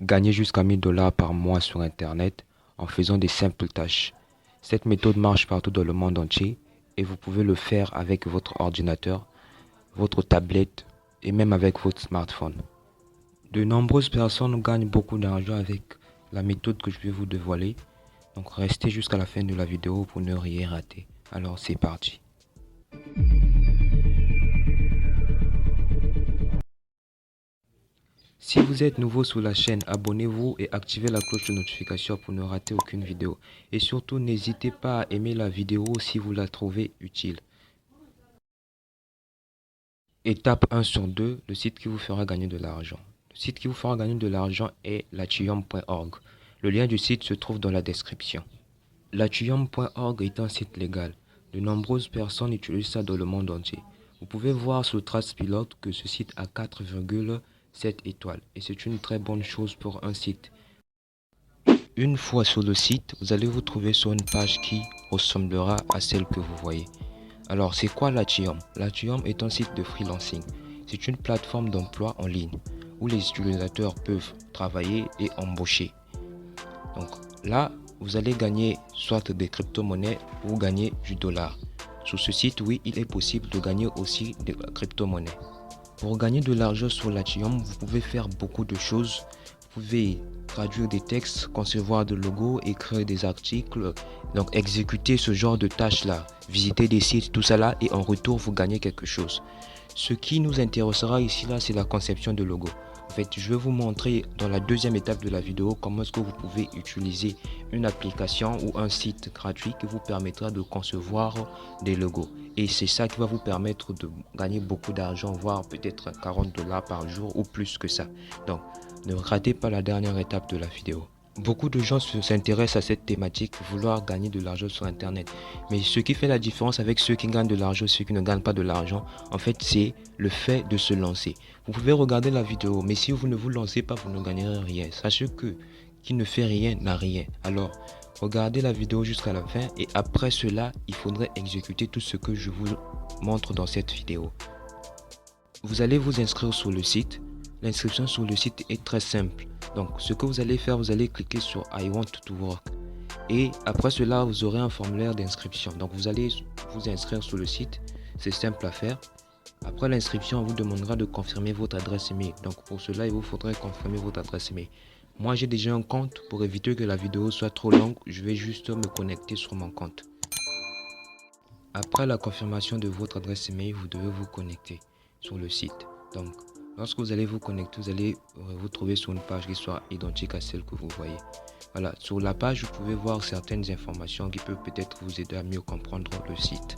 gagner jusqu'à 1000 $ par mois sur Internet en faisant des simples tâches. Cette méthode marche partout dans le monde entier et vous pouvez le faire avec votre ordinateur, votre tablette et même avec votre smartphone. De nombreuses personnes gagnent beaucoup d'argent avec la méthode que je vais vous dévoiler. Donc restez jusqu'à la fin de la vidéo pour ne rien rater. Alors c'est parti. Si vous êtes nouveau sur la chaîne, abonnez-vous et activez la cloche de notification pour ne rater aucune vidéo. Et surtout, n'hésitez pas à aimer la vidéo si vous la trouvez utile. Étape 1 sur 2, le site qui vous fera gagner de l'argent. Le site qui vous fera gagner de l'argent est latium.org. Le lien du site se trouve dans la description. Latium.org est un site légal. De nombreuses personnes utilisent ça dans le monde entier. Vous pouvez voir sur Trustpilot que ce site a 4,7 étoiles et c'est une très bonne chose pour un site. Une fois sur le site, vous allez vous trouver sur une page qui ressemblera à celle que vous voyez. Alors, c'est quoi Latium? Latium est un site de freelancing. C'est une plateforme d'emploi en ligne où les utilisateurs peuvent travailler et embaucher. Donc là, vous allez gagner soit des crypto-monnaies ou gagner du dollar. Sur ce site, oui, il est possible de gagner aussi des crypto-monnaies. Pour gagner de l'argent sur Latium, vous pouvez faire beaucoup de choses. Vous pouvez traduire des textes, concevoir des logos, écrire des articles, donc exécuter ce genre de tâches-là, visiter des sites, tout ça là, et en retour, vous gagnez quelque chose. Ce qui nous intéressera ici, là, c'est la conception de logos. En fait, je vais vous montrer dans la deuxième étape de la vidéo comment est-ce que vous pouvez utiliser une application ou un site gratuit qui vous permettra de concevoir des logos. Et c'est ça qui va vous permettre de gagner beaucoup d'argent, voire peut-être 40 $ par jour ou plus que ça. Donc, ne ratez pas la dernière étape de la vidéo. Beaucoup de gens s'intéressent à cette thématique, vouloir gagner de l'argent sur Internet. Mais ce qui fait la différence avec ceux qui gagnent de l'argent et ceux qui ne gagnent pas de l'argent, en fait, c'est le fait de se lancer. Vous pouvez regarder la vidéo, mais si vous ne vous lancez pas, vous ne gagnerez rien. Sachez que qui ne fait rien n'a rien. Alors, regardez la vidéo jusqu'à la fin et après cela, il faudrait exécuter tout ce que je vous montre dans cette vidéo. Vous allez vous inscrire sur le site. L'inscription sur le site est très simple. Donc, ce que vous allez faire, vous allez cliquer sur I want to work. Et après cela, vous aurez un formulaire d'inscription. Donc, vous allez vous inscrire sur le site. C'est simple à faire. Après l'inscription, on vous demandera de confirmer votre adresse email. Donc, pour cela, il vous faudrait confirmer votre adresse email. Moi, j'ai déjà un compte. Pour éviter que la vidéo soit trop longue, je vais juste me connecter sur mon compte. Après la confirmation de votre adresse email, vous devez vous connecter sur le site. Donc, lorsque vous allez vous connecter, vous allez vous trouver sur une page qui soit identique à celle que vous voyez. Voilà, sur la page, vous pouvez voir certaines informations qui peuvent peut-être vous aider à mieux comprendre le site.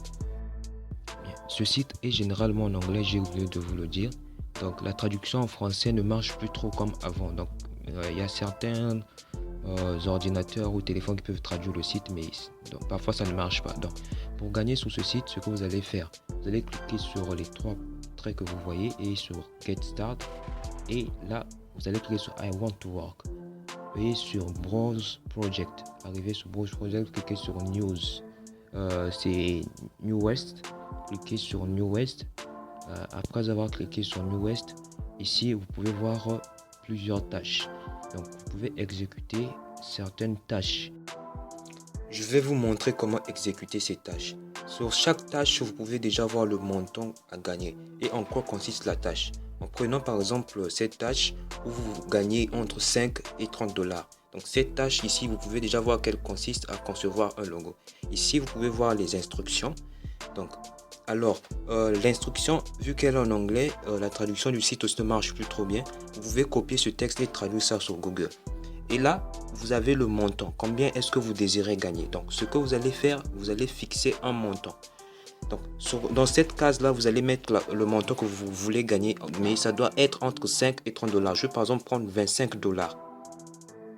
Bien, ce site est généralement en anglais, j'ai oublié de vous le dire. Donc, la traduction en français ne marche plus trop comme avant. Donc, il y a certains ordinateurs ou téléphones qui peuvent traduire le site, mais donc, parfois ça ne marche pas. Donc, pour gagner sur ce site, ce que vous allez faire, vous allez cliquer sur les trois traits que vous voyez et sur Get Start. Et là, vous allez cliquer sur I want to work. Et sur Browse Project. Arrivez sur Browse Project, cliquez sur News. C'est New West. Cliquez sur New West. Après avoir cliqué sur New West, ici vous pouvez voir plusieurs tâches. Donc vous pouvez exécuter certaines tâches. Je vais vous montrer comment exécuter ces tâches. Sur chaque tâche, vous pouvez déjà voir le montant à gagner et en quoi consiste la tâche. En prenant par exemple cette tâche où vous gagnez entre 5 et 30 $. Donc cette tâche ici, vous pouvez déjà voir qu'elle consiste à concevoir un logo. Ici, vous pouvez voir les instructions. Donc, alors, l'instruction, vu qu'elle est en anglais, la traduction du site aussi ne marche plus trop bien. Vous pouvez copier ce texte et traduire ça sur Google. Et là, vous avez le montant. Combien est-ce que vous désirez gagner? Donc, ce que vous allez faire, vous allez fixer un montant. Donc, dans cette case-là, vous allez mettre le montant que vous voulez gagner. Mais ça doit être entre 5 et 30 $. Je vais par exemple prendre 25 $.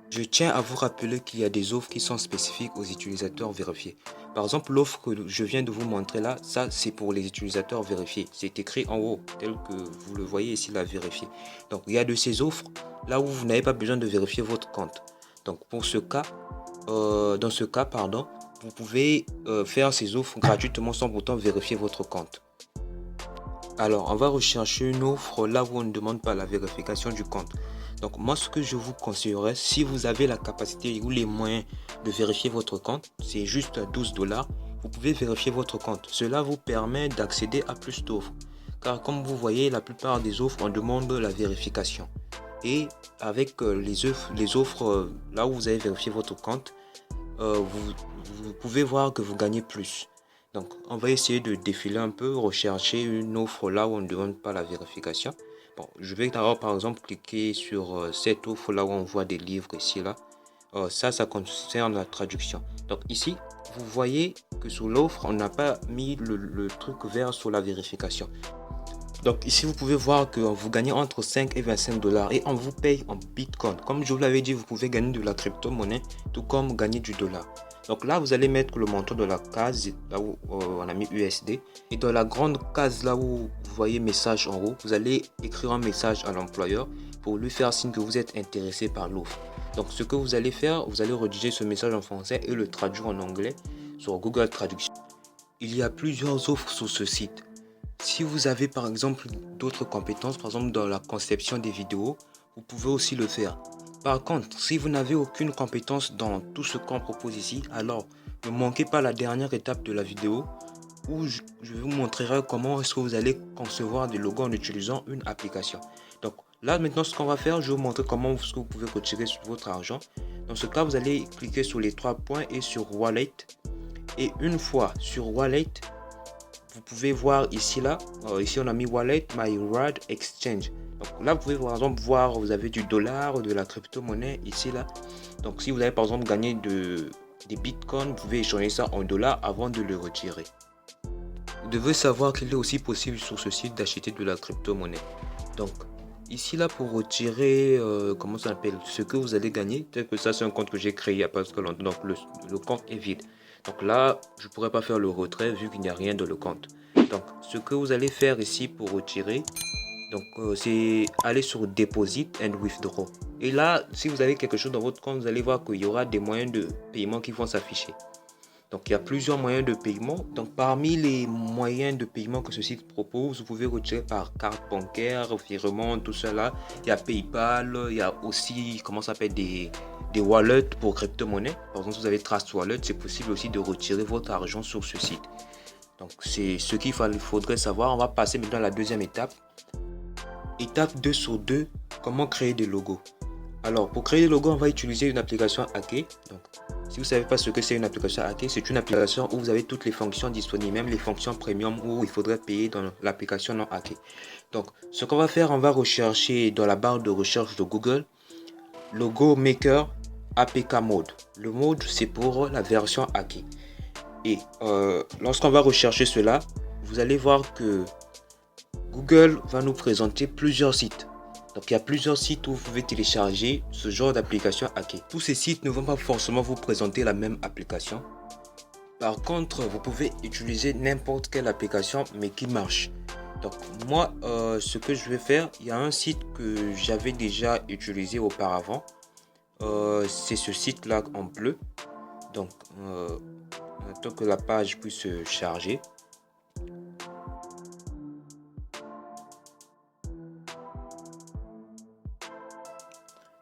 Je tiens à vous rappeler qu'il y a des offres qui sont spécifiques aux utilisateurs vérifiés. Par exemple, l'offre que je viens de vous montrer là, ça c'est pour les utilisateurs vérifiés. C'est écrit en haut, tel que vous le voyez ici, la vérifier. Donc, il y a de ces offres là où vous n'avez pas besoin de vérifier votre compte. Donc, pour ce cas, dans ce cas, pardon, vous pouvez faire ces offres gratuitement sans pourtant vérifier votre compte. Alors, on va rechercher une offre là où on ne demande pas la vérification du compte. Donc, moi, ce que je vous conseillerais, si vous avez la capacité ou les moyens de vérifier votre compte, c'est juste à 12 $, vous pouvez vérifier votre compte. Cela vous permet d'accéder à plus d'offres. Car comme vous voyez, la plupart des offres, on demande la vérification. Et avec les offres là où vous avez vérifié votre compte, vous pouvez voir que vous gagnez plus. Donc, on va essayer de défiler un peu, rechercher une offre là où on ne demande pas la vérification. Bon, je vais d'abord par exemple cliquer sur cette offre là où on voit des livres ici là. Ça concerne la traduction. Donc ici, vous voyez que sous l'offre, on n'a pas mis le truc vert sur la vérification. Donc ici, vous pouvez voir que vous gagnez entre 5 et 25 $ et on vous paye en Bitcoin. Comme je vous l'avais dit, vous pouvez gagner de la crypto-monnaie, tout comme gagner du dollar. Donc là, vous allez mettre le montant de la case, là où on a mis USD. Et dans la grande case, là où vous voyez message en haut, vous allez écrire un message à l'employeur pour lui faire signe que vous êtes intéressé par l'offre. Donc ce que vous allez faire, vous allez rédiger ce message en français et le traduire en anglais sur Google Traduction. Il y a plusieurs offres sur ce site. Si vous avez par exemple d'autres compétences, par exemple dans la conception des vidéos, vous pouvez aussi le faire. Par contre, si vous n'avez aucune compétence dans tout ce qu'on propose ici, alors ne manquez pas la dernière étape de la vidéo où je vous montrerai comment est-ce que vous allez concevoir des logos en utilisant une application. Donc là maintenant ce qu'on va faire, je vais vous montrer comment vous pouvez retirer votre argent. Dans ce cas, vous allez cliquer sur les 3 points et sur Wallet. Et une fois sur Wallet, vous pouvez voir ici là, ici on a mis Wallet My Rad Exchange. Donc là vous pouvez par exemple voir, vous avez du dollar, de la crypto-monnaie ici là. Donc si vous avez par exemple gagné des bitcoins, vous pouvez échanger ça en dollars avant de le retirer. Vous devez savoir qu'il est aussi possible sur ce site d'acheter de la crypto-monnaie. Donc ici là pour retirer, comment ça s'appelle, ce que vous allez gagner, tel que ça c'est un compte que j'ai créé il n'y a pas très longtemps, donc le compte est vide. Donc là, je ne pourrais pas faire le retrait vu qu'il n'y a rien dans le compte. Donc, ce que vous allez faire ici pour retirer, c'est aller sur Deposit and Withdraw. Et là, si vous avez quelque chose dans votre compte, vous allez voir qu'il y aura des moyens de paiement qui vont s'afficher. Donc, il y a plusieurs moyens de paiement. Donc, parmi les moyens de paiement que ce site propose, vous pouvez retirer par carte bancaire, virement, tout cela. Il y a PayPal, il y a aussi, comment ça s'appelle, des wallets pour crypto-monnaie. Par exemple, si vous avez Trust Wallet, c'est possible aussi de retirer votre argent sur ce site. Donc, c'est ce qu'il faudrait savoir. On va passer maintenant à la deuxième étape. Étape 2 sur 2, comment créer des logos. Alors, pour créer des logos, on va utiliser une application hackée. Donc, si vous ne savez pas ce que c'est une application hackée, c'est une application où vous avez toutes les fonctions disponibles, même les fonctions premium où il faudrait payer dans l'application non hackée. Donc, ce qu'on va faire, on va rechercher dans la barre de recherche de Google, Logo Maker APK Mode. Le mode, c'est pour la version hackée. Et lorsqu'on va rechercher cela, vous allez voir que Google va nous présenter plusieurs sites. Donc il y a plusieurs sites où vous pouvez télécharger ce genre d'application hackée. Tous ces sites ne vont pas forcément vous présenter la même application. Par contre, vous pouvez utiliser n'importe quelle application mais qui marche. Donc moi, ce que je vais faire, il y a un site que j'avais déjà utilisé auparavant. C'est ce site là en bleu. Donc on attend que la page puisse se charger.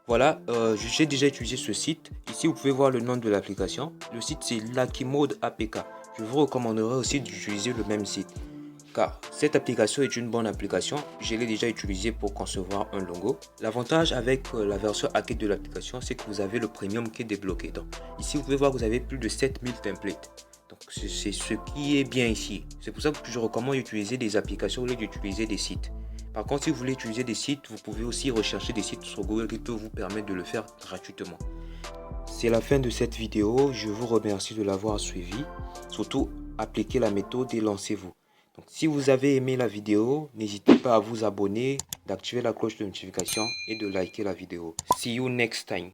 Voilà, j'ai déjà utilisé ce site. Ici, vous pouvez voir le nom de l'application. Le site, c'est Lucky Mode APK. Je vous recommanderais aussi d'utiliser le même site. Car cette application est une bonne application. Je l'ai déjà utilisée pour concevoir un logo. L'avantage avec la version hackée de l'application, c'est que vous avez le premium qui est débloqué. Donc, ici, vous pouvez voir que vous avez plus de 7000 templates. Donc, c'est ce qui est bien ici. C'est pour ça que je recommande d'utiliser des applications au lieu d'utiliser des sites. Par contre, si vous voulez utiliser des sites, vous pouvez aussi rechercher des sites sur Google qui peuvent vous permettre de le faire gratuitement. C'est la fin de cette vidéo. Je vous remercie de l'avoir suivi. Surtout, appliquez la méthode et lancez-vous. Donc, si vous avez aimé la vidéo, n'hésitez pas à vous abonner, d'activer la cloche de notification et de liker la vidéo. See you next time.